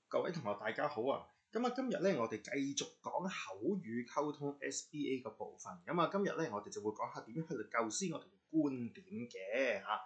各位同學大家好啊！咁今日咧我哋繼續講口語溝通 SBA 個部分。今日咧我哋就會講下點樣去構思我哋嘅觀點嘅嚇。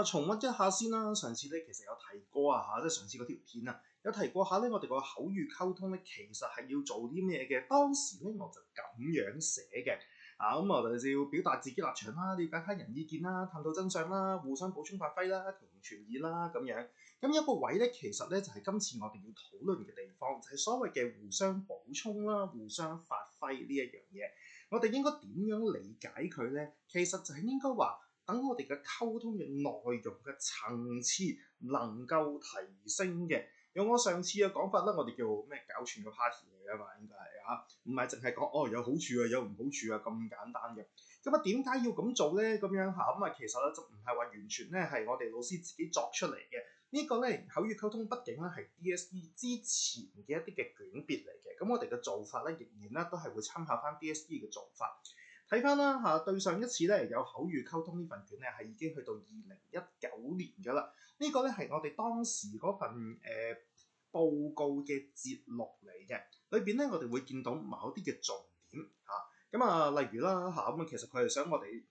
重溫一下先啦。上次咧其實有提過即係上次嗰條片有提過下咧，我哋個口語溝通咧其實係要做啲咩嘅？當時咧我就咁樣寫嘅。我哋就要表達自己立場啦，了解他人意見啦，探討真相啦，互相補充發揮啦，同存異啦咁樣。咁一個位咧，其實咧就係今次我哋要討論嘅地方，就係所謂嘅互相補充啦、互相發揮呢一樣嘢。我哋應該點樣理解佢咧？其實就係應該話，等我哋嘅溝通嘅內容嘅層次能夠提升嘅。用我上次嘅講法咧，我哋叫咩搞串個 party 嚟啊嘛，應該係唔係淨係講有好處有唔好處咁簡單嘅。點解要咁做咧？咁樣其實咧就唔係話完全咧係我哋老師自己作出嚟嘅。呢個咧口語溝通畢竟咧係 DSE 之前嘅一啲嘅卷別嚟嘅，咁我哋嘅做法咧仍然咧都係會參考翻 DSE 嘅做法。睇翻啦對上一次咧有口語溝通呢份卷咧係已經去到2019年㗎啦。呢個咧係我哋當時嗰份報告嘅節錄嚟嘅，裏邊咧我哋會見到某啲嘅重點例如啦其實佢係想我哋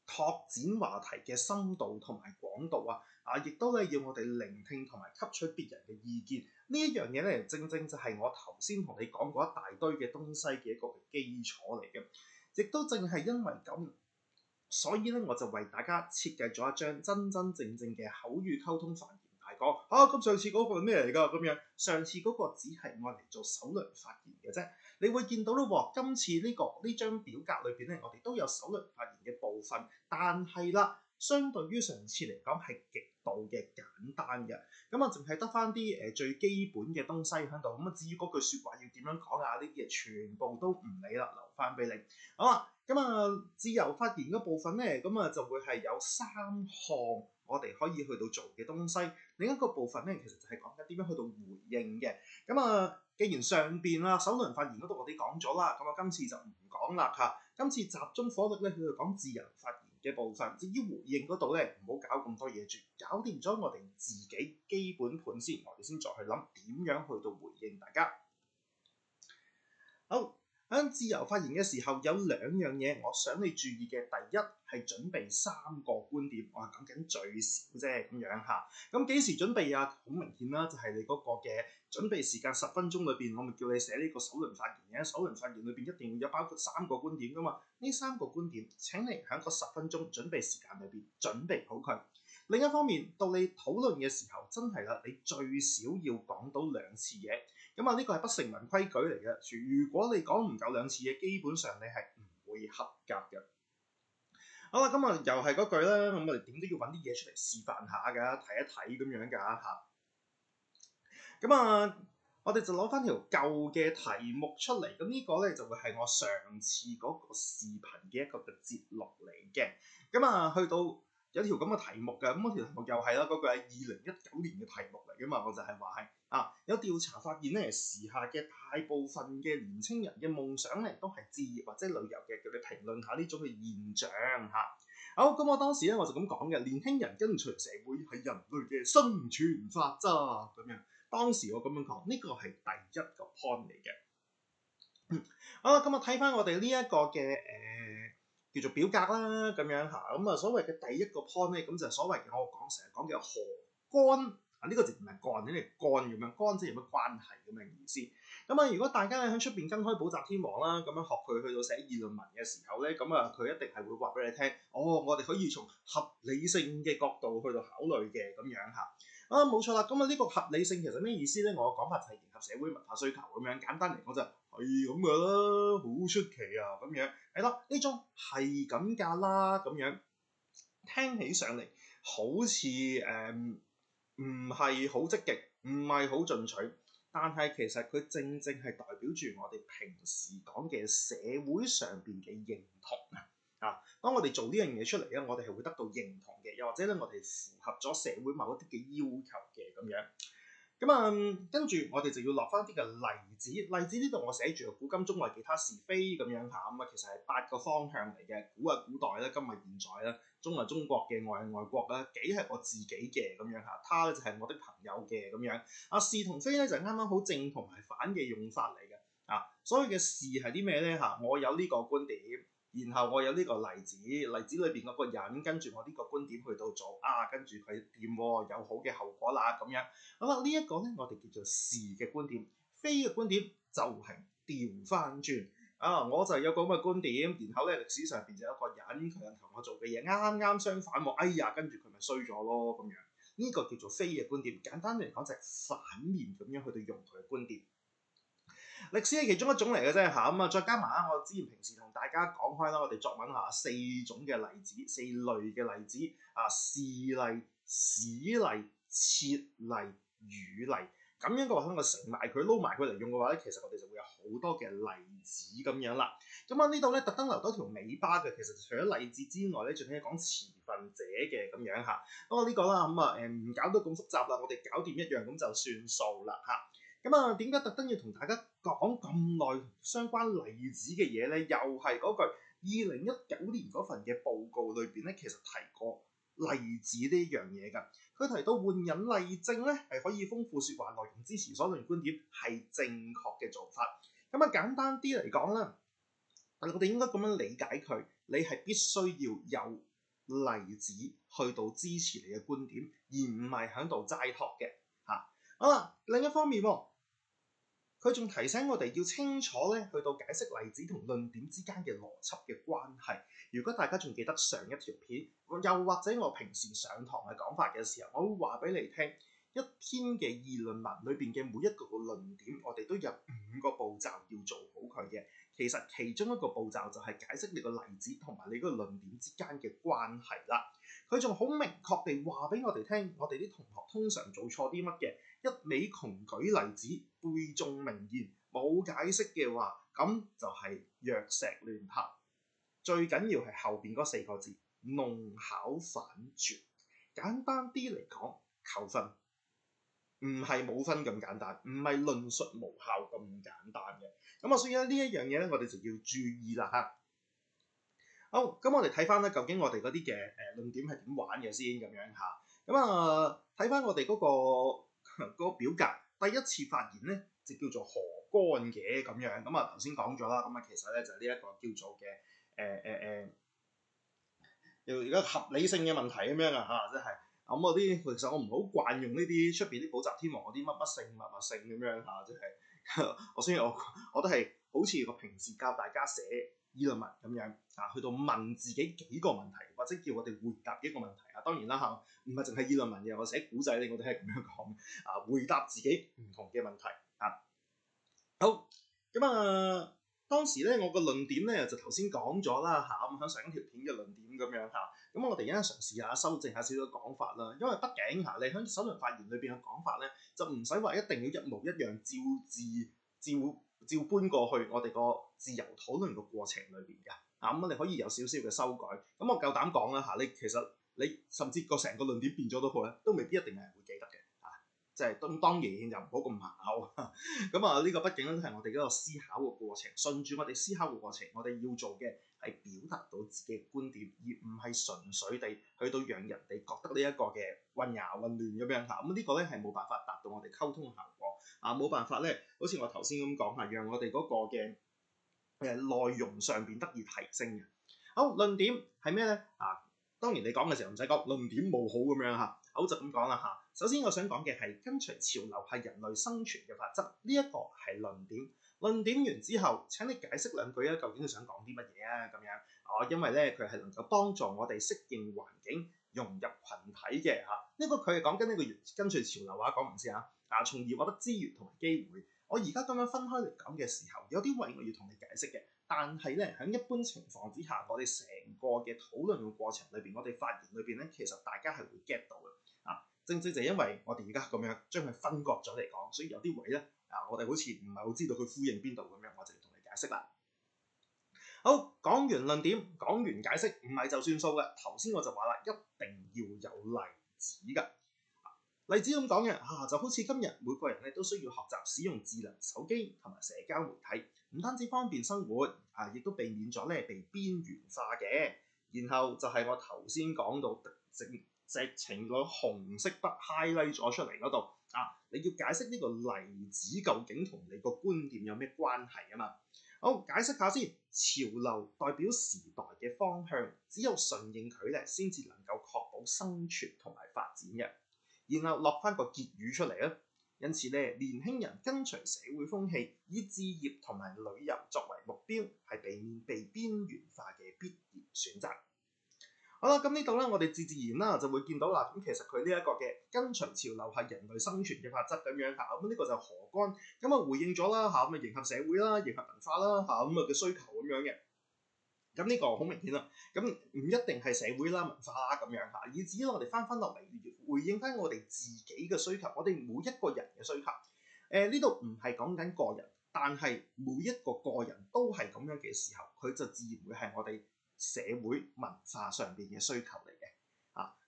拓展話題嘅深度同埋廣度亦都咧要我哋聆聽同埋吸取別人嘅意見。呢一樣嘢咧，正正就係我頭先同你講過一大堆嘅東西嘅一個基礎嚟嘅。亦都正係因為咁，所以咧我就為大家設計咗一張真真正正嘅口語溝通發言大綱。咁上次嗰個係咩嚟㗎？咁樣上次嗰個只係我嚟做首輪發言嘅啫。你會見到咯，今次呢張表格裏邊咧，我哋都有首輪發言嘅部分，但係啦，相對於上次嚟講係極度嘅簡單嘅。淨係得翻啲最基本嘅東西喺度。至於嗰句説話要點樣講呢啲嘢全部都唔理啦，留翻俾你。好啦，自由發言嗰部分咧，就會係有3項我哋可以去到做嘅東西。另一個部分咧，其實就係講緊點樣去到回應嘅。既然上邊首輪發言嗰度我哋講咗啦，我今次就唔講啦今次集中火力咧去到講自由發言嘅部分。至於回應嗰度咧，唔好搞咁多嘢住，搞掂咗我哋自己基本盤先，我哋先再去諗點樣去到回應大家。好。喺自由發言嘅時候，有2樣嘢我想你注意嘅。第一係準備3個觀點，我係講緊最少啫咁樣咁幾時準備好明顯啦，就係你嗰個嘅準備時間10分鐘裏邊，我咪叫你寫呢個首輪發言嘅。首輪發言裏邊一定會有包括3個觀點噶嘛。呢3個觀點請你喺個10分鐘準備時間裏邊準備好佢。另一方面，到你討論嘅時候，真係啦，你最少要講到2次嘢。呢個係不成文規矩嚟嘅。如果你講唔夠2次嘢，基本上你係唔會合格嘅。好啦，又係嗰句啦。我哋點都要揾啲嘢出嚟示範下㗎，睇一睇咁樣㗎我哋就攞翻條舊嘅題目出嚟。呢個咧就會係我上次嗰個視頻嘅一個嘅節錄嚟嘅。去到有條咁嘅題目嘅，嗰條題目又係啦，嗰個係2019年嘅題目嚟㗎嘛。我就係話係有調查發現咧，時下嘅大部分嘅年青人嘅夢想咧都係置業或者旅遊嘅。叫你評論下呢種嘅現象好，我當時咧我就咁講嘅，年輕人跟隨社會係人類嘅生存法則咁樣。當時我咁樣講，呢個係第一個 point 嚟嘅。好啦，睇翻我哋呢一個嘅叫做表格啦，咁樣所謂嘅第一個 point 咧，就係所謂嘅我成日講嘅何幹呢個字唔係幹，呢個幹咁樣，幹即係有乜關係咁嘅意思。如果大家喺出邊跟開補習天王啦，咁樣學佢去到寫議論文嘅時候咧，佢一定係會話俾你聽，我哋可以從合理性嘅角度去到考慮嘅咁樣冇錯啦。呢個合理性其實咩意思咧？我嘅講法就係迎合社會文化需求咁樣。簡單嚟講就係咁噶啦，好出奇咁樣。係啦，呢種係咁噶啦咁樣，聽起上嚟好似唔係好積極，唔係好進取，但係其實佢正正係代表住我哋平時講嘅社會上邊嘅認同當我哋做呢樣嘢出嚟咧，我哋係會得到認同嘅，又或者咧我哋符合咗社會某一啲嘅要求嘅咁樣。跟住我哋就要落翻啲嘅例子。例子呢度我寫住古今中外其他是非咁樣嚇，其實係8個方向嚟嘅。古係古代啦，今日現在啦，中係中國嘅，外係外國啦，己係我自己嘅咁樣嚇，他咧就係我的朋友嘅咁樣。是同非咧就啱啱好正同埋反嘅用法嚟嘅。所謂嘅是係啲咩咧嚇？我有呢個觀點。然後我有呢個例子，例子裏邊嗰個人跟住我呢個觀點去到做跟住佢掂喎，有好嘅後果啦咁樣。好啦，呢一個咧我哋叫做是嘅觀點，非嘅觀點就係調翻轉我就有個咁嘅觀點，然後咧歷史上邊就有一個人佢同我做嘅嘢啱啱相反喎，哎呀，跟住佢咪衰咗咯咁樣。呢個叫做非嘅觀點，簡單嚟講就係反面咁樣去到用佢嘅觀點。歷史係其中一種嚟嘅啫嚇，再加埋我之前平時同大家講開啦，我哋作文下4種嘅例子，4類嘅例子事例、史例、設例、語例，咁樣嘅話，我成埋佢撈埋佢嚟用嘅話咧，其實我哋就會有好多嘅例子咁樣啦。呢度咧特登留多條尾巴嘅，其實除咗例子之外咧，仲可以講持份者嘅咁樣嚇。呢個啦唔搞到咁複雜啦，我哋搞掂一樣咁就算數啦嚇。點解特登要同大家講咁耐相關例子嘅嘢咧？又係嗰句2019年嗰份嘅報告裏邊咧，其實提過例子呢樣嘢㗎。佢提到援引例證咧，係可以豐富説話內容，支持所論觀點，係正確嘅做法。簡單啲嚟講咧，我哋應該咁樣理解佢，你係必須要有例子去到支持你嘅觀點，而唔係喺度齋托嘅嚇。好啦，另一方面佢仲提醒我哋要清楚咧，去到解釋例子同論點之間嘅邏輯嘅關係。如果大家仲記得上一條片，又或者我平時上堂嘅講法嘅時候，我會話俾你聽，一篇嘅議論文裏邊嘅每一個論點，我哋都有5個步驟要做好佢嘅。其實其中一個步驟就係解釋你個例子同埋你個論點之間嘅關係啦。佢仲好明確地話俾我哋聽，我哋啲同學通常做錯啲乜嘅？一味窮舉例子，背誦名言，冇解釋嘅話，咁就係藥石亂投。最緊要係後邊嗰4個字，弄巧反拙。簡單啲嚟講，求分唔係冇分咁簡單，唔係論述無效咁簡單嘅。所以呢一樣嘢咧，我哋就要注意啦嚇。好，咁我哋睇翻咧，究竟我哋嗰啲嘅論點係點玩嘅先咁樣嚇。睇翻我哋嗰個表格，第一次發言咧就叫做何乾嘅咁樣。頭先講咗啦，其實咧就係呢一個叫做嘅而家合理性嘅問題咁樣即係嗰啲其實我唔好慣用呢啲出邊啲補習天王嗰啲乜乜性乜乜性咁樣即係所以我都係好似我平時教大家寫議論文咁樣去到問自己幾個問題，或者叫我哋回答幾個問題當然啦唔係淨係議論文嘅，我寫古仔咧，我哋係咁樣講回答自己唔同嘅問題好當時咧，我個論點咧就頭先講咗啦喺上一條片嘅論點咁樣我哋而家嘗試下修正下少少講法啦，因為畢竟你喺首輪發言裏邊嘅講法咧，就唔使話一定要一模一樣照搬過去我哋個自由討論嘅過程裏邊嘅我哋可以有少少嘅修改。我夠膽講啦你其實你甚至個成個論點變咗都好咧，都未必一定係人會記得嘅。即係當然又唔好咁考呢個畢竟都係我哋嗰個思考嘅過程，順住我哋思考嘅過程，我哋要做嘅係表達到自己嘅觀點，而唔係純粹地去到讓人哋覺得呢一個嘅混淆混亂咁樣呢個咧係冇辦法達到我哋溝通嘅效果冇辦法咧，好似我頭先咁講讓我哋嗰個嘅內容上邊得以提升嘅。好，論點係咩咧當然你講嘅時候唔使講論點冇好咁樣好就咁講啦首先我想講嘅係跟隨潮流係人類生存嘅法則，呢一個係論點。論點完之後，請你解釋兩句究竟佢想講啲乜嘢咁樣因為咧佢係能夠幫助我哋適應環境、融入群體嘅呢個佢係講緊呢個跟隨潮流講唔知從而獲得資源同埋機會。我而家咁樣分開嚟講嘅時候，有啲位我要同你解釋嘅，但係咧喺一般情況之下，我哋成個嘅討論嘅過程裏邊，我哋發言裏邊咧，其實大家係會 get 到嘅正正就係因為我哋而家咁樣將佢分割咗嚟講，所以有啲位咧我哋好似唔係好知道佢呼應邊度咁樣，我就要同你解釋啦。好，講完論點，講完解釋，唔係就算數嘅。頭先我就話啦，一定要有例子㗎。例子咁講嘅就好似今日每個人咧都需要學習使用智能手機同埋社交媒體，唔單止方便生活亦都避免咗咧被邊緣化嘅。然後就係我頭先講到直情攞紅色筆 highlight 咗出嚟嗰度你要解釋呢個例子究竟同你個觀點有咩關係啊嘛？好，解釋下先。潮流代表時代嘅方向，只有順應佢咧，先至能夠確保生存同埋發展嘅。然後落翻個結語出嚟啊！因此咧，年輕人跟隨社會風氣，以置業同埋旅遊作為目標，係避免被邊緣化嘅必然選擇。好啦，咁呢度咧，我哋自然啦就會見到啦。咁其實佢呢一個嘅跟隨潮流係人類生存嘅法則咁樣嚇。咁呢個就係何幹咁回應咗啦嚇，咁迎合社會啦，迎合文化啦嚇，咁嘅需求咁樣嘅。咁呢個好明顯啦。咁唔一定係社會啦、文化啦咁樣嚇，以至於我哋翻落嚟回應翻我哋自己嘅需求，我哋每一個人嘅需求。呢度唔係講緊個人，但係每一個人都係咁樣嘅時候，佢就自然會係我哋社會文化上邊嘅需求嚟嘅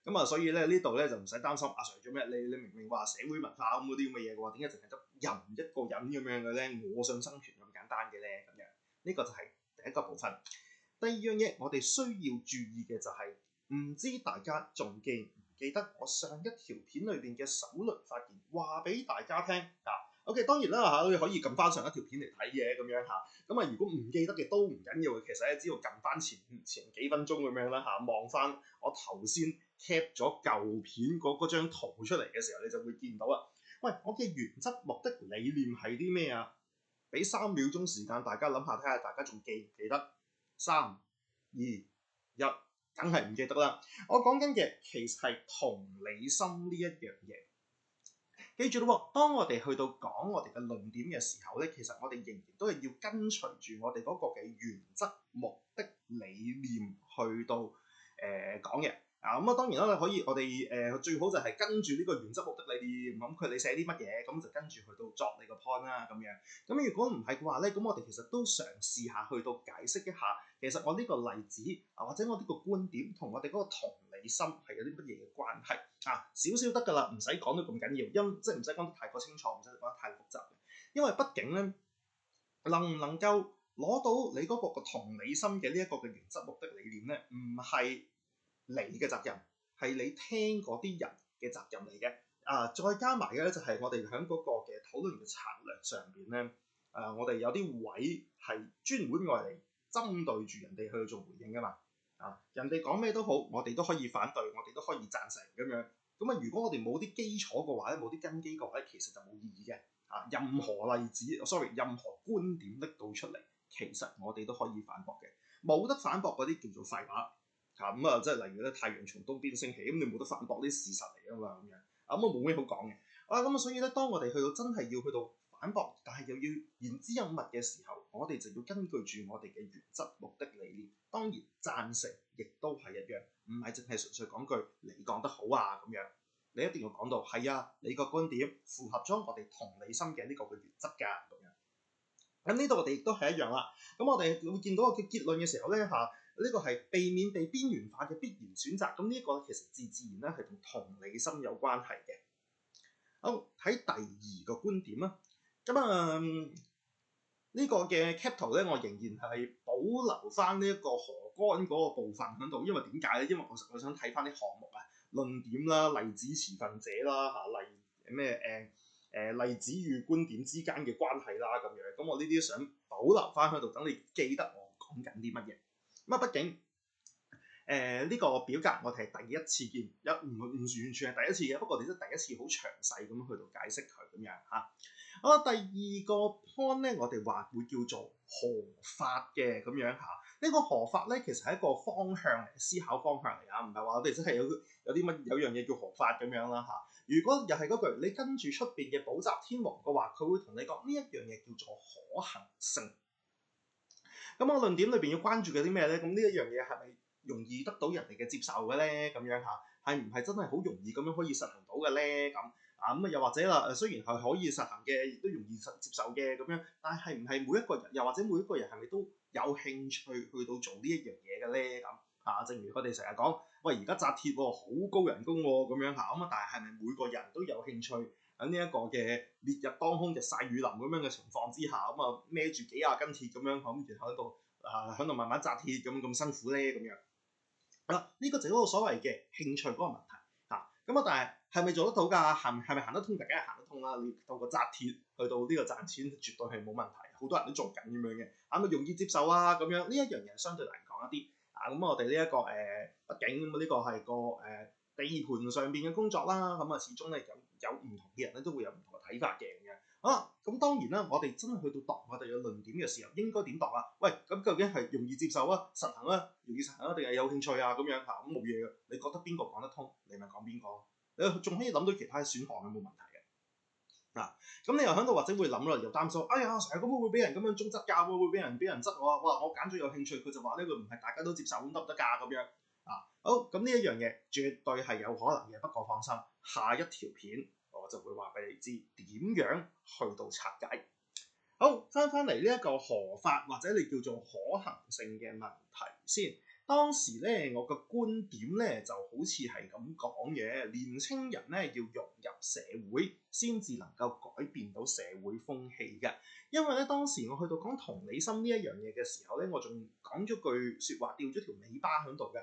咁所以咧呢度咧就唔使擔心阿 Sir 做咩？你明明話社會文化咁嗰啲咁嘅嘢嘅話，點解淨係得人一個人咁樣嘅咧？我想生存咁簡單嘅咧咁樣，呢個就係第一個部分。第二樣嘢我哋需要注意嘅就係，唔知大家仲記唔記得我上一條片裏邊嘅首輪發言話俾大家聽OK， 當然啦你可以撳翻上一條片嚟睇嘅咁樣咁如果唔記得嘅都唔緊要嘅，其實咧只要撳翻前幾分鐘咁樣啦望翻我頭先 cap 咗舊片嗰張圖出嚟嘅時候，你就會見到喂，我嘅原則、目的、理念係啲咩啊？俾3秒鐘時間大家諗下，睇下大家仲記唔記得？3、2、1，梗係唔記得啦。我講緊嘅其實係同理心呢一樣嘢。記住咯，當我哋去到講我哋嘅論點嘅時候咧，其實我哋仍然都係要跟隨住我哋嗰個嘅原則、目的、理念去到講嘅。當然啦，可以我哋最好就係跟住呢個原則、目的、理念，咁你寫啲乜嘢，咁就跟住去到作你個 point 啦咁樣。咁如果唔係嘅話咧，咁我哋其實都嘗試下去到解釋一下，其實我呢個例子或者我呢個觀點同我哋嗰個同理心係有啲乜嘢嘅關係少少得㗎啦，唔使講到咁緊要，即係唔使講得太過清楚，唔使講得太複雜嘅。因為畢竟咧，能唔能夠攞到你嗰個同理心嘅呢一個嘅原則、目的、理念咧，唔係你嘅責任，係你聽嗰啲人嘅責任嚟嘅。再加埋嘅咧就係我哋喺嗰個嘅討論嘅策略上邊咧，我哋有啲位係專門愛嚟針對住人哋去做回應㗎嘛。人哋講咩都好，我哋都可以反對，我哋都可以贊成咁樣。咁如果我哋冇啲基礎嘅話咧，冇啲根基嘅話咧，其實就冇意義嘅。任何例子任何觀點拎到出嚟，其實我哋都可以反駁嘅。冇得反駁嗰啲叫做廢話。即係例如咧，太陽從東邊升起，咁你冇得反駁啲事實嚟㗎嘛，咁樣冇咩好講嘅。咁所以咧，當我哋去到真係要去到反駁，但係又要言之有物嘅時候，我哋就要根據住我哋嘅原則、目的、理念。當然贊成亦都係一樣，唔係淨係純粹講句你講得好咁樣。你一定要講到係你個觀點符合咗我哋同理心嘅呢個嘅原則㗎咁樣。咁呢度我哋亦都係一樣啦。咁我哋會見到個結論嘅時候咧呢個係避免被邊緣化嘅必然選擇。咁呢一個其實自然咧係同同理心有關係嘅。好，睇第二個觀點啦。咁呢個嘅 cap 圖咧，我仍然係保留翻呢一個何幹嗰個部分喺度，因為點解咧？因為我想睇翻啲項目論點啦、例子持份者啦例子與觀點之間嘅關係啦咁樣。咁我呢啲想保留翻喺度，等你記得我講緊啲乜嘢。畢竟呢個表格我哋係第一次見，唔完全係第一次嘅，不過我哋都第一次好詳細咁去到解釋佢咁樣好啦，第二個 point 咧，我哋話會叫做何法嘅咁樣呢個何法咧，其實係一個方向嚟，思考方向嚟唔係話我哋真係有樣嘢叫何法咁樣啦如果又係嗰句，你跟住出邊嘅補習天王嘅話，佢會同你講呢一樣嘢叫做可行性。咁我論點裏邊要關注嘅啲咩咧？咁呢一樣嘢係咪容易得到人哋嘅接受嘅咧？咁樣係唔係真係好容易咁樣可以實行到嘅咧？咁又或者啦，雖然係可以實行嘅，亦都容易接受嘅咁樣，但係唔係每一個人，又或者每一個人係咪都有興趣去到做呢一樣嘢嘅咧？正如我哋成日講，喂而家紮鐵喎，好高人工喎咁樣嚇，咁啊但係係咪每個人都有興趣喺呢一個嘅烈日當空、日曬雨淋咁樣嘅情況之下，咁啊孭住幾廿斤鐵咁樣咁，然後喺度慢慢紮鐵咁辛苦咧咁樣？呢個就係嗰個所謂嘅興趣嗰個問題嚇。咁但係咪做得到㗎？係咪行得通？梗係行得通啦！你透過紮鐵去到呢個賺錢，絕對係冇問題。好多人都做緊咁樣嘅，咪容易接受啊咁樣。呢一樣嘢相對難講一啲咁我哋呢一個畢竟呢個係個地盤上邊嘅工作啦。咁始終咧有唔同嘅人咧都會有唔同嘅睇法嘅咁樣。咁當然啦，我哋真係去到度我哋嘅論點嘅時候，應該點度啊？喂，咁究竟係容易接受啊、實行啊、容易實行啊，定係有興趣啊咁樣咁冇嘢嘅。你覺得邊個講得通，你咪講邊個。你仲可以諗到其他選項係冇問題嘅。咁你又喺度或者會諗啦，又擔心，哎呀成日咁會俾人咁樣中質教喎，會俾人質我啊！哇，我揀咗有興趣，佢就話呢個唔係大家都接受，咁得唔得㗎咁樣？好，咁呢一樣嘢絕對係有可能嘅，不過放心，下一條片我就會話俾你知點樣去到拆解。好，翻嚟呢一個合法或者你叫做可行性嘅問題先。當時咧，我嘅觀點咧就好似係咁講嘅，年青人咧要融入社會，先至能夠改變到社會風氣嘅。因為咧當時我去到講同理心呢一樣嘢嘅時候咧，我仲講咗句説話，吊咗條尾巴喺度嘅。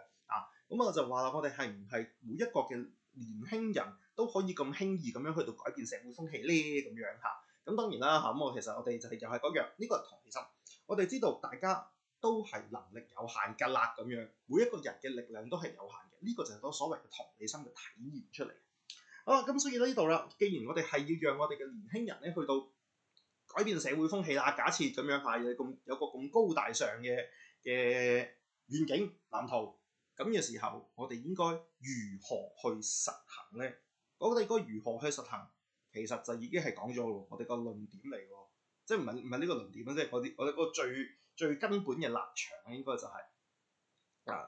咁我就話啦，我哋係唔係每一個嘅年輕人都可以咁輕易咁樣去到改變社會風氣咧？咁樣嚇。咁當然啦，咁其實我哋就係又係嗰樣，呢個係同理心。我哋知道大家都係能力有限㗎啦，咁樣每一個人嘅力量都係有限嘅，呢個就係嗰所謂嘅同理心嘅體現出嚟。好啦，咁所以呢度啦，既然我哋係要讓我哋嘅年輕人咧去到改變社會風氣啦，假設咁樣嚇有個咁高大上嘅願景藍圖，咁嘅時候，我哋應該如何去實行咧？我哋應該如何去實行？其實就已經係講咗咯，我哋個論點嚟喎，即係唔係呢個論點，即係我哋個最根本嘅立場應該就係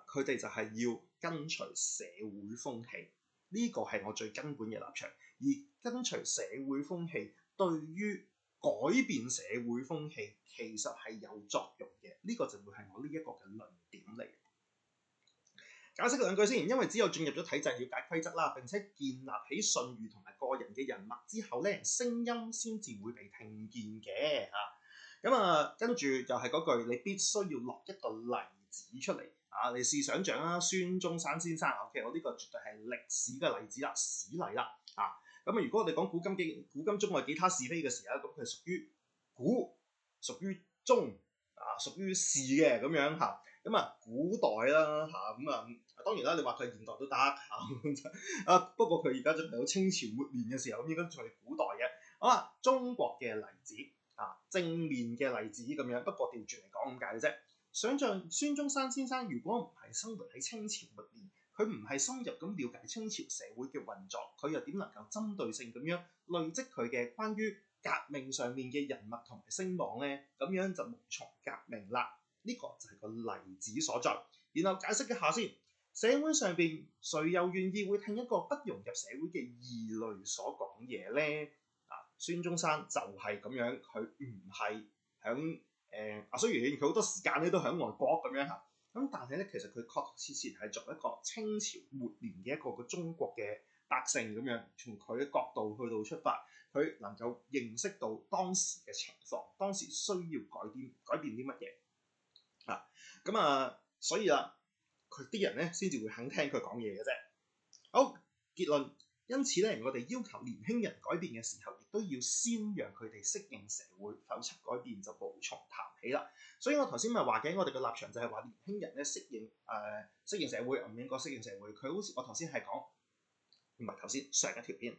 佢哋就係要跟隨社會風氣，呢個係我最根本嘅立場。而跟隨社會風氣對於改變社會風氣其實係有作用嘅，呢個就會係我呢一個嘅論點嚟。解釋兩句先，因為只有進入咗體制，了解規則啦，並且建立起信譽同埋個人嘅人脈之後咧，聲音先至會被聽見嘅嚇。跟住就係嗰句，你必須要落一個例子出嚟你試想像啦，孫中山先生，OK，我呢個絕對係歷史嘅例子啦，史例啦如果我哋講古今中外幾他是非嘅時候，咁佢係屬於古，屬於中屬於士嘅咁樣嚇。古代啦當然啦，你話佢係現代都得不過佢而家仲有清朝末年嘅時候，咁應該仲係古代嘅。中國嘅例子正面嘅例子咁樣，不過調轉嚟講咁解嘅啫。想像孫中山先生如果唔係生活喺清朝末年，佢唔係深入咁了解清朝社會嘅運作，佢又點能夠針對性咁樣累積佢嘅關於革命上面嘅人脈同埋聲望呢？咁樣就無從革命啦。呢個就係個例子所在。然後解釋一下先，社會上邊誰又願意會聽一個不融入社會嘅異類所講嘢呢？孫中山就係咁樣，佢唔係響雖然佢好多時間咧都喺外國咁樣咁但係咧其實佢確確切切係作為一個清朝末年嘅一個中國嘅百姓咁樣，從佢嘅角度去到出發，佢能夠認識到當時嘅情況，當時需要改變啲乜嘢所以佢啲人咧先至會肯聽佢講嘢嘅啫。好，結論。因此咧，我哋要求年輕人改變嘅時候，亦都要先讓佢哋適應社會，否則改變就無從談起啦。所以我頭先咪話嘅，我哋嘅立場就係話年輕人咧適應社會，唔應該適應社會。佢好似我頭先係講，唔係頭先上一條片，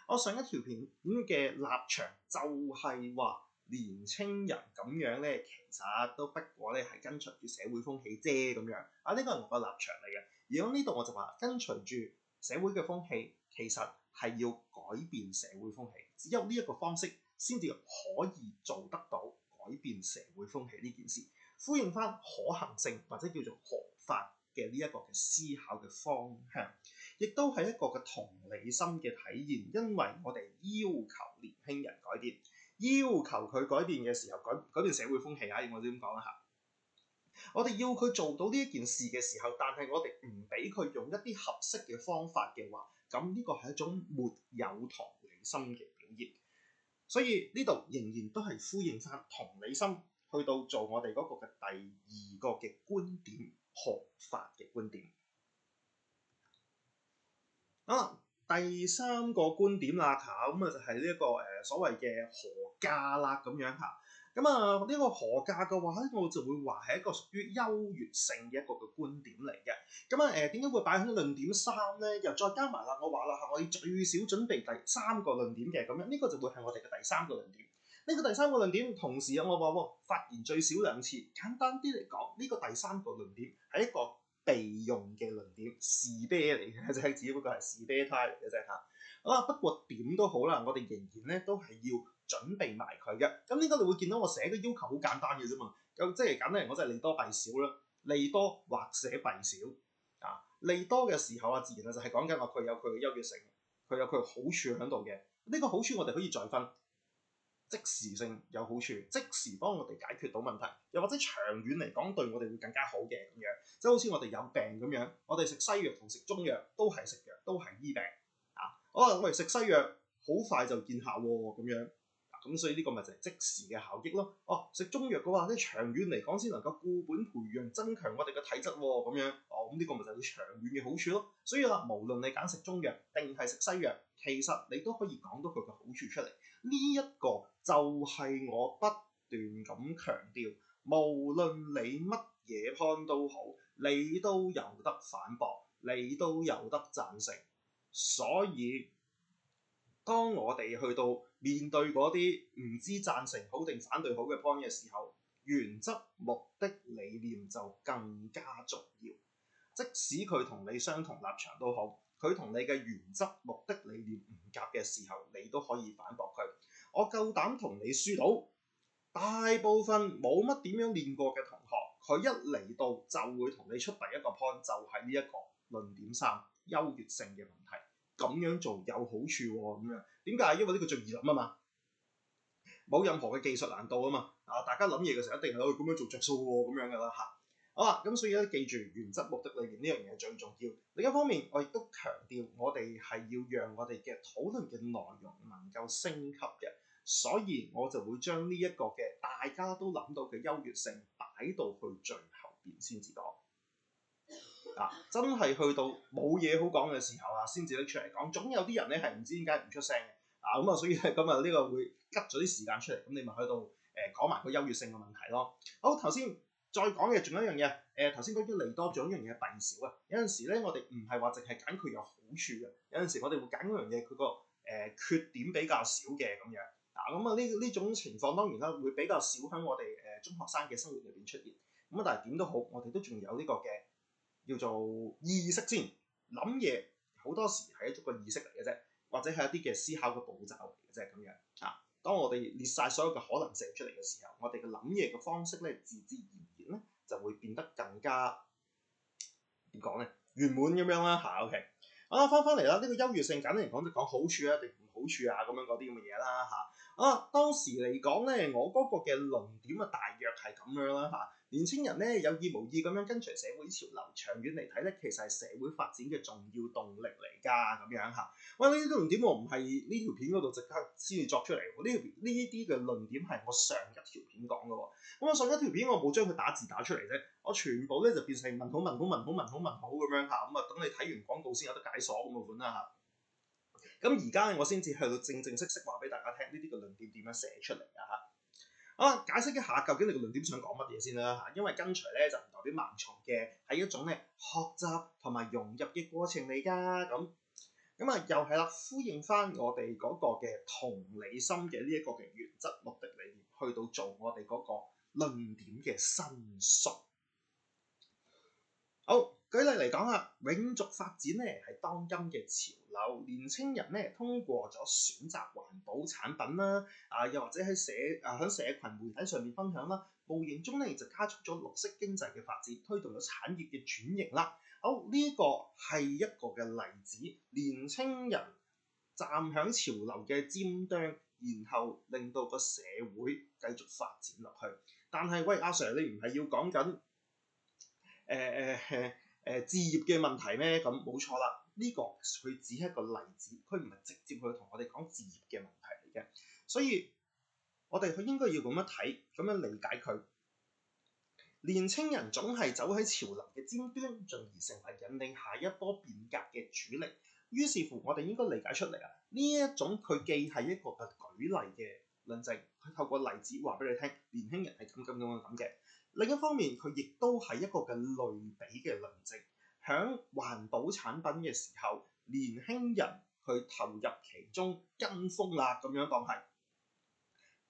我上一條片嘅立場就係話年青人咁樣咧，其實都不過咧係跟隨住社會風氣啫咁樣。呢個係我嘅立場嚟嘅。而喺呢度我就話跟隨住社會嘅風氣，其實係要改變社會風氣，只有呢一個方式先至可以做得到改變社會風氣呢件事。呼應翻可行性或者叫做合法嘅呢一個嘅思考嘅方向，亦都係一個嘅同理心嘅體現。因為我哋要求年輕人改變，要求佢改變嘅時候，改變社會風氣我哋咁講啦我哋要佢做到呢一件事嘅時候，但係我哋唔俾佢用一啲合適嘅方法嘅話，咁呢個係一種沒有同理心嘅表現。所以呢度仍然都係呼應翻同理心，去到做我哋嗰個嘅第二個嘅觀點，學法嘅觀點。第三個觀點啦，咁就係呢一個所謂嘅何價啦咁樣嚇。咁呢個何價嘅話咧，我就會話係一個屬於優越性嘅一個嘅觀點嚟嘅。咁點解會擺喺論點3咧？又再加埋啦，我話啦我哋最少準備第3個論點嘅，咁樣呢個就會係我哋嘅第3個論點。呢個第3個論點同時我話發言最少2次，簡單啲嚟講，呢個第3個論點係一個備用嘅論點，士啤嚟嘅啫，只不過係士啤胎嚟嘅啫嚇。好啦，不過點都好啦，我哋仍然咧都係要準備埋佢嘅。咁呢個你會見到我寫嘅要求好簡單嘅啫嘛，咁即係簡單嚟講，即係利多弊少啦，利多或者弊少啊。利多嘅時候自然就係講緊話佢有佢嘅優越性，佢有佢嘅好處喺度嘅。呢個好處我哋可以再分。即時性有好處，即時幫我哋解決到問題，又或者長遠嚟講對我哋會更加好嘅咁樣，即係好似我哋有病咁樣，我哋食西藥同食中藥都係食藥，都係醫病可能我哋食西藥好快就見效咁樣，咁所以呢個咪就係即時嘅效益咯。食中藥嘅話，即係長遠嚟講先能夠固本培養，增強我哋嘅體質咁樣，咁呢個咪就係長遠嘅好處咯。所以啦，無論你揀食中藥定係食西藥，其實你都可以講到佢嘅好處出嚟。呢一個就係我不斷咁強調，無論你乜嘢 point 都好，你都有得反駁，你都有得贊成。所以當我哋去到面對嗰啲唔知贊成好定反對好嘅 point 嘅時候，原則、目的、理念就更加重要。即使佢同你相同立場都好，佢同你嘅原則、目的、理念唔夾嘅時候，你都可以反駁佢。我夠膽同你輸到，大部分冇乜點樣練過嘅同學，佢一嚟到就會同你出第一個 point，就係呢一個論點3優越性嘅問題。咁樣做有好處咁樣，點解？因為呢個最易諗啊嘛，冇任何嘅技術難度啊嘛。大家諗嘢嘅時候一定係咁樣做着數喎，咁樣噶啦嚇。好啦，咁所以咧，記住原則、目的、理念呢樣嘢最重要。另一方面，我亦都強調，我哋係要讓我哋嘅討論嘅內容能夠升級嘅，所以我就會將呢一個嘅大家都諗到嘅優越性擺到去最後邊先至講。真係去到冇嘢好講嘅時候先至拎出嚟講。總有啲人咧係唔知點解唔出聲嘅咁所以咧咁呢個會吉咗啲時間出嚟，咁你咪喺度講埋個優越性嘅問題咯。好，頭先再講嘅仲有一樣嘢，頭先講咗利多，仲有一樣嘢弊少啊。有陣時咧，我哋唔係話淨係揀佢有好處嘅，有陣時我哋會揀嗰樣嘢佢個缺點比較少嘅咁樣咁呢種情況當然啦會比較少喺我哋中學生嘅生活裏邊出現。咁但係點都好，我哋都仲有呢個嘅叫做意識先，諗嘢好多時係一個意識嚟嘅啫，或者係一啲嘅思考嘅步驟嚟嘅啫咁樣當我哋列晒所有嘅可能性出嚟嘅時候，我哋嘅諗嘢嘅方式咧，自自然然咧就會變得更加點講咧圓滿咁樣啦OK，翻嚟啦，呢個優越性簡單嚟講就講好處定唔好處咁樣嗰啲咁嘅嘢啦當時嚟講咧，我嗰個嘅論點大約係咁樣啦年青人咧有意無意咁樣跟隨社會潮流，長遠嚟睇咧，其實係社會發展嘅重要動力嚟㗎咁樣喂，呢啲論點我唔係呢條片嗰度即刻先至作出嚟喎，呢啲嘅論點係我上一條片講嘅喎。咁我上一條片我冇將佢打字打出嚟啫，我全部咧就變成問好咁樣咁等你睇完廣告先有得解鎖咁嘅款啦咁而家我先至去到正式話俾大家聽，呢啲嘅論點點樣寫出嚟解釋一下究竟你個論點想講乜嘢先啦因為跟隨咧就唔代表盲從嘅，係一種咧學習同埋融入嘅過程嚟㗎咁又係啦，呼應翻我哋嗰個嘅同理心嘅呢一個嘅原則、目的、理念，去到做我哋嗰個論點嘅申述。好，舉例嚟講永續發展咧係當今嘅潮流，年青人咧通過咗選擇環保產品啦，又或者喺社群媒體上面分享啦，無形中咧就加速咗綠色經濟嘅發展，推動咗產業嘅轉型啦。好，呢個係一個嘅例子，年青人站響潮流嘅尖端，然後令到個社會繼續發展落去。但係喂阿 Sir，你唔係要講緊置業嘅問題咩？咁冇錯啦，呢個佢只係一個例子，佢唔係直接去同我哋講置業嘅問題嚟嘅，所以我哋應該要咁樣睇，咁樣理解佢。年青人總係走喺潮流嘅尖端，進而成為引領下一波變革嘅主力。於是乎，我哋應該理解出嚟啊，呢一種佢既係一個嘅舉例嘅論證，佢透過例子話俾你聽，年輕人係咁嘅。另一方面，佢亦都係一個嘅類比嘅論證。響環保產品嘅時候，年輕人去投入其中跟風啦，咁樣當係，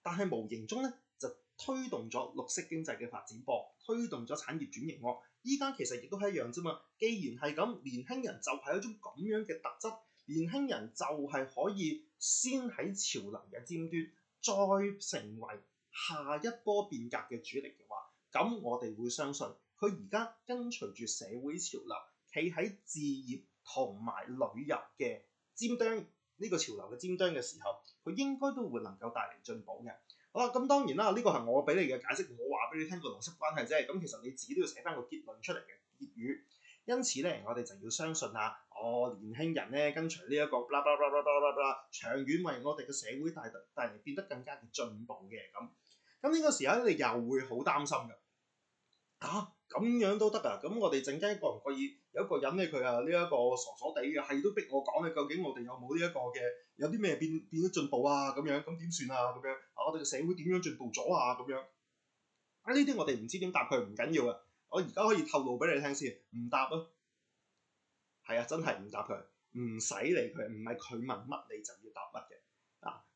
但係無形中咧就推動咗綠色經濟嘅發展噃，推動咗產業轉型喎。依家其實亦都係一樣啫嘛。既然係咁，年輕人就係一種咁樣嘅特質，年輕人就係可以先喺潮流嘅尖端，再成為下一波變革嘅主力嘅話，咁我哋會相信佢而家跟隨住社會潮流，企喺置業同埋旅遊嘅尖端，呢個潮流嘅尖端嘅時候，佢應該都會能夠帶嚟進步嘅。好啦，咁當然啦，呢個係我俾你嘅解釋，我話俾你聽個邏輯關係啫。咁其實你自己都要寫翻個結論出嚟嘅結語。因此咧，我哋就要相信啊，年輕人咧跟隨呢一個啦啦啦啦啦啦啦，長遠為我哋嘅社會帶嚟變得更加嘅進步嘅咁。咁呢個時候你又會好擔心嘅。咁樣都得啊？咁我哋陣間覺唔覺意有一個人咧，佢呢一個傻傻地嘅，係都逼我講嘅，究竟我哋有冇呢一個嘅有啲咩變咗進步啊？咁樣咁點算啊？咁樣我哋嘅社會點樣進步咗啊？咁樣呢啲我哋唔知點答佢，唔緊要啊！我而家可以透露俾你聽先，唔答咯。係啊，真係唔答佢，唔使理佢，唔係佢問乜你就要答乜嘅。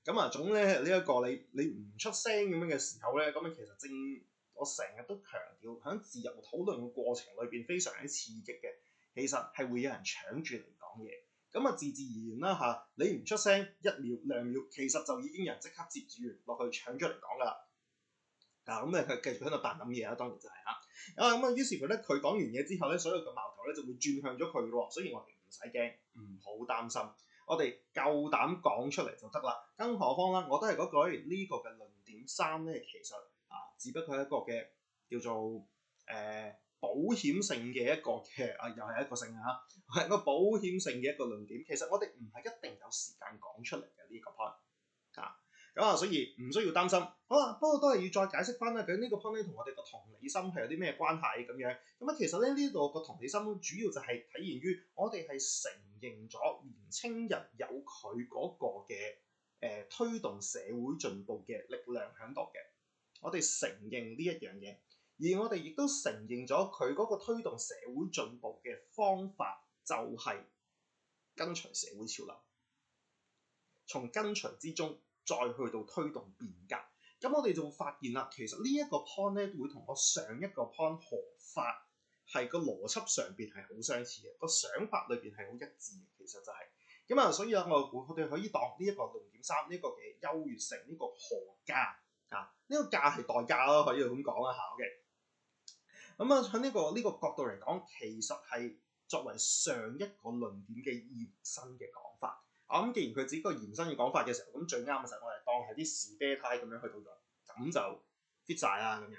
咁啊總咧呢一個你唔出聲咁樣嘅時候咧，咁啊其實我成日都強調，喺自由討論嘅過程裏邊非常之刺激嘅，其實係會有人搶住嚟講嘢，咁啊自然啦嚇，你唔出聲1秒2秒，其實就已經有人即刻接住落去搶出嚟講噶啦。咁咧佢繼續喺度扮諗嘢啦，當然就係咁啊於是乎咧，佢講完嘢之後咧，所有嘅矛頭咧就會轉向咗佢咯，所以我哋唔使驚，唔好擔心，我哋夠膽講出嚟就得啦。更何況啦，我都係嗰句呢個嘅論點3咧，其實只不過係一個嘅叫做保險性嘅一個嘅又係一個性係一個保險性嘅一個論點。其實我哋唔係一定有時間講出嚟嘅呢個 point 所以唔需要擔心。好啦，不過都係要再解釋翻啦，究竟呢個 point 咧同我哋個同理心係有啲咩關係咁樣？咁其實咧呢度個同理心主要就係體現於我哋係承認咗年青人有佢嗰個嘅推動社會進步嘅力量喺度嘅。我哋承認呢一樣嘢，而我哋亦都承認咗佢嗰個推動社會進步嘅方法就係跟隨社會潮流，從跟隨之中再去到推動變革。咁我哋就會發現啦，其實呢一個 point 咧會同我上一個 point 學法係個邏輯上邊係好相似嘅，個想法裏邊係好一致嘅。其實就係咁所以我哋可以當呢一個論點3呢個嘅優越性，呢個何價呢個價係代價咯，可以咁講啦嘅。咁喺呢個角度嚟講，其實係作為上一個論點嘅延伸嘅講法。咁既然佢自己個延伸嘅講法嘅時候，咁最啱嘅時候，我哋當係啲士啤胎咁樣去到用，咁就 fit 晒啦咁樣。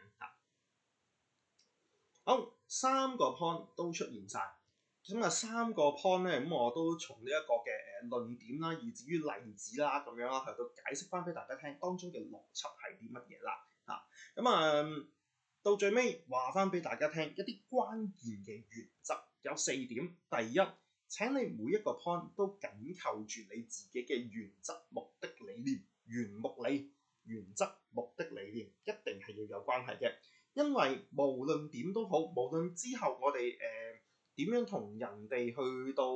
好，3個 point 都出現晒。咁3個 point 咧，咁我都從呢一個嘅論點啦，以至於例子啦，咁樣啦，去到解釋翻俾大家聽，當中嘅邏輯係啲乜嘢啦。到最尾話翻俾大家聽一啲關鍵嘅原則，有4點。第一，請你每一個 point 都緊扣住你自己嘅原則、目的、理念、原則、目的、理念一定係要有關係嘅，因為無論點都好，無論之後我哋點樣同人哋去到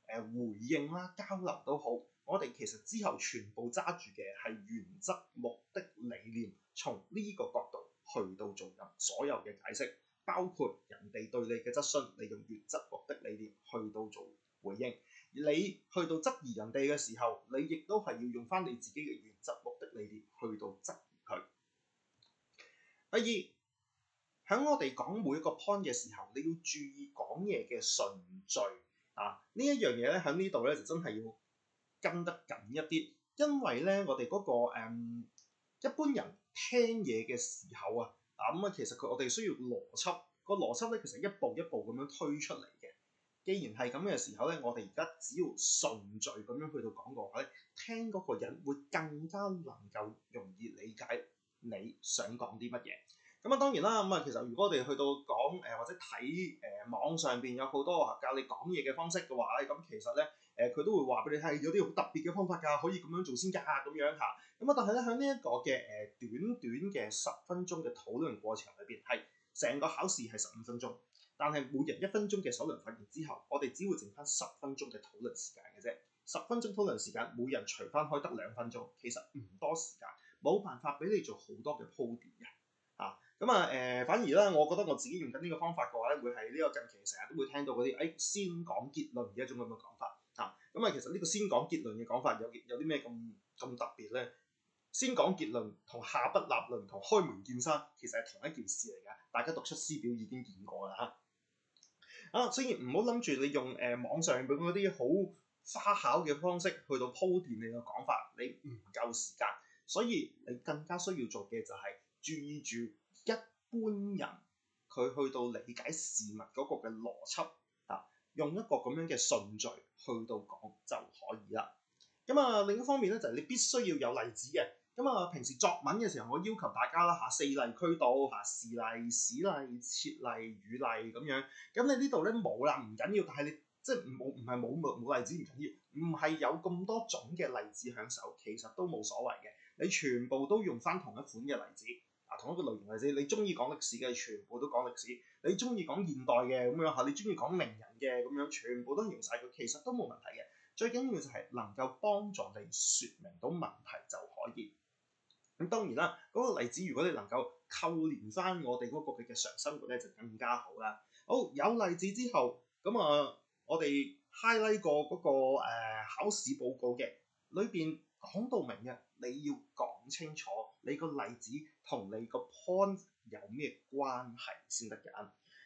回應啦、交流都好，我哋其實之後全部揸住嘅係原則、目的、理念，從呢個角度去到做任所有嘅解釋，包括人哋對你嘅質詢，你用原則、目的、理念去到做回應。而你去到質疑人哋嘅時候，你亦都係要用翻你自己嘅原則、目的、理念去到質疑佢。第二，喺我哋講每一個 point 嘅時候，你要注意講嘢嘅順序呢一樣嘢咧，喺呢度咧就真係要跟得緊一啲，因為咧我哋嗰個一般人聽嘢嘅時候其實我哋需要邏輯個邏輯咧其實一步一步咁樣推出嚟嘅。既然係咁嘅時候咧，我哋而家只要順序咁樣去到講嘅話咧，聽嗰個人會更加能夠容易理解你想講啲乜嘢。咁啊當然啦，咁啊其實如果我哋去到講或者睇網上邊有好多教你講嘢嘅方式嘅話咧，咁其實咧佢都會話俾你聽，有啲好特別嘅方法㗎，可以咁樣做先㗎咁樣嚇。咁啊但係咧喺呢一個嘅短短嘅10分鐘嘅討論過程裏邊，係成個考試係15分鐘。但係每人1分鐘嘅首輪發言之後，我哋只會剩翻10分鐘嘅討論時間嘅啫。10分鐘討論時間，每人除翻開得2分鐘，其實唔多時間，冇辦法俾你做好多嘅鋪墊嘅嚇。反而啦，我覺得我自己用緊呢個方法嘅話咧，會係呢個近期成日都會聽到嗰啲先講結論嘅一種咁嘅講法嚇。其實呢個先講結論嘅講法有啲咩咁特別咧？先講結論同下筆立論同開門見山其實係同一件事嚟㗎，大家讀出師表已經見過啦嚇。所以唔好諗住你用網上邊嗰啲好花巧嘅方式去到鋪墊你嘅講法，你唔夠時間，所以你更加需要做嘅就係注意住一般人佢去到理解事物嗰個嘅邏輯啊，用一個咁樣嘅順序去到講就可以啦。另一方面咧就係你必須要有例子嘅。平時作文嘅時候，我要求大家啦嚇，4例驅導嚇，時例、史例、設例、語例咁樣。咁你呢度咧冇啦，唔緊要，但係你即係唔係冇例子唔緊要，唔係有咁多種嘅例子喺手，其實都冇所謂嘅。你全部都用翻同一款嘅例子啊，同一個類型例子。你中意講歷史嘅，全部都講歷史；你中意講現代嘅咁樣嚇，你中意講名人嘅咁樣，全部都用晒佢，其實都冇問題嘅。最緊要就係能夠幫助你説明到問題就可以。咁當然啦，嗰個例子如果你能夠扣連翻我哋嗰個嘅日常生活咧，就更加好啦。好，有例子之後，我哋 highlight 過嗰個考試報告嘅裏邊講到明嘅，你要講清楚你個例子同你個 point 有咩關係先得嘅。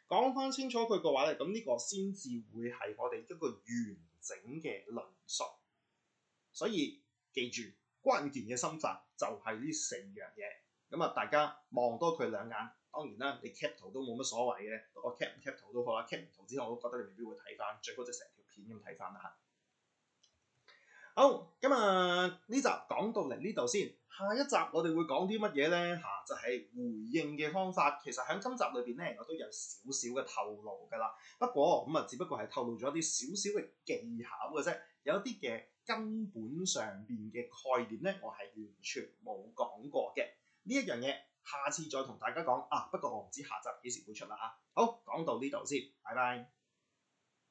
講翻清楚佢嘅話咧，咁呢個先至會係我哋一個完整嘅論述。所以記住，關鍵嘅心法就係呢4樣嘢。大家望多佢2眼。當然啦，你 cap 圖都冇乜所謂嘅，我 cap 唔 cap 圖都好啦。cap 完圖之後，我都覺得你未必會睇翻，最好就成條片咁睇翻啦嚇。好，咁呢集講到嚟呢度先，下一集我哋會講啲乜嘢咧？就係回應嘅方法。其實喺今集裏邊咧，我都有少少嘅透露㗎啦。不過只不過係透露咗啲少少嘅技巧嘅啫，有啲嘅根本上邊嘅概念咧，我係完全冇講過嘅。呢一樣嘢，下次再同大家講啊。不過我唔知下集幾時會出啦嚇。好，講到呢度先，拜拜。